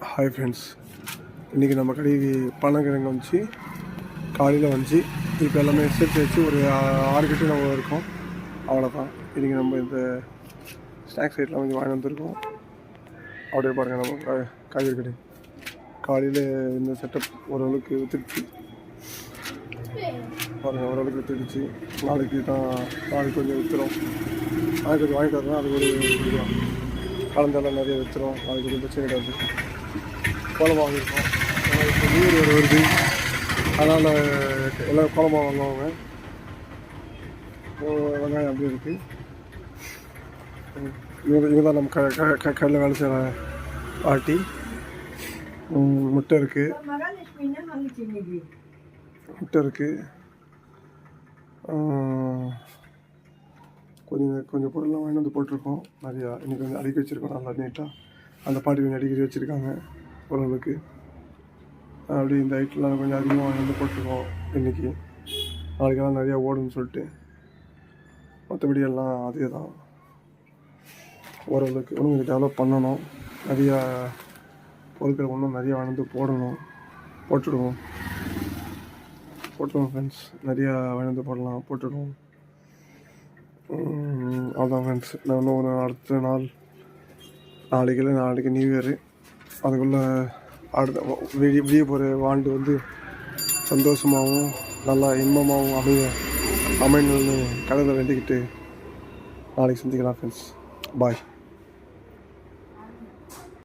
Hi friends, இன்றைக்கி நம்ம கடைக்கு பனங்கிழங்கு வந்துச்சு. காலையில் வந்துச்சு. இப்போ எல்லாமே சேர்த்து வச்சு ஒரு 6 கட்டு நம்ம இருக்கோம். அவ்வளோதான். இன்றைக்கி நம்ம இந்த ஸ்நாக்ஸ் ஐட்டெலாம் கொஞ்சம் வாங்கி வந்துருக்கோம். அப்படியே பாருங்கள், நம்ம காய்கறி கடை காலையில் இந்த செட்டப் ஓரளவுக்கு விற்றுடுச்சு. பாருங்கள், ஓரளவுக்கு விற்றுடுச்சு. நாளைக்கு கொஞ்சம் விற்றுரும். நாளைக்கு கொஞ்சம் வாங்கிட்டு வரலாம். அது ஒரு கலந்தெல்லாம் நிறைய விற்றுரும். நாளைக்கு கொஞ்சம் பிரச்சனை கிடையாது. குழம்பு வாங்கியிருக்கோம். இப்போ நீர் வருது, அதனால் எல்லோரும் குழம்பு வாங்குவாங்க. வெங்காயம் அப்படியே இருக்குது. இவங்க தான் நம்ம கடையில் வேலை செய்கிற பாட்டி. முட்டை இருக்குது, கொஞ்சம் பொருள்லாம் வாங்கி வந்து போட்டிருக்கோம். நிறையா இன்றைக்கி கொஞ்சம் அடுக்கி வச்சுருக்கோம். நல்லா நீட்டாக அந்த பாட்டி கொஞ்சம் அடுக்கி வச்சுருக்காங்க ஓரளவுக்கு. அப்படி இந்த ஐட்டெலாம் கொஞ்சம் அதிகமாக வாங்கி வந்து போட்டிருக்கோம் இன்றைக்கி. நாளைக்கெல்லாம் நிறையா ஓடுன்னு சொல்லிட்டு. மற்றபடி எல்லாம் அதே தான். ஓரளவுக்கு இன்னும் கொஞ்சம் டெவலப் பண்ணணும். நிறையா பொருட்கள் இன்னும் நிறையா வாங்கி வந்து போட்டுடுவோம் ஃப்ரெண்ட்ஸ். நிறையா வாங்கி வந்து போட்டுடுவோம். அதான் ஃப்ரெண்ட்ஸ். நான் இன்னும் ஒரு அடுத்த நாள் நாளைக்கு நியூ இயரு. அதுக்குள்ளே அடுத்த வெளியே போகிற ஆண்டு வந்து சந்தோஷமாகவும் நல்லா இன்பமாகவும் அமையணும்னு கடவுளை வேண்டிக்கிட்டு நாளைக்கு சந்திக்கலாம் ஃப்ரெண்ட்ஸ். பாய்.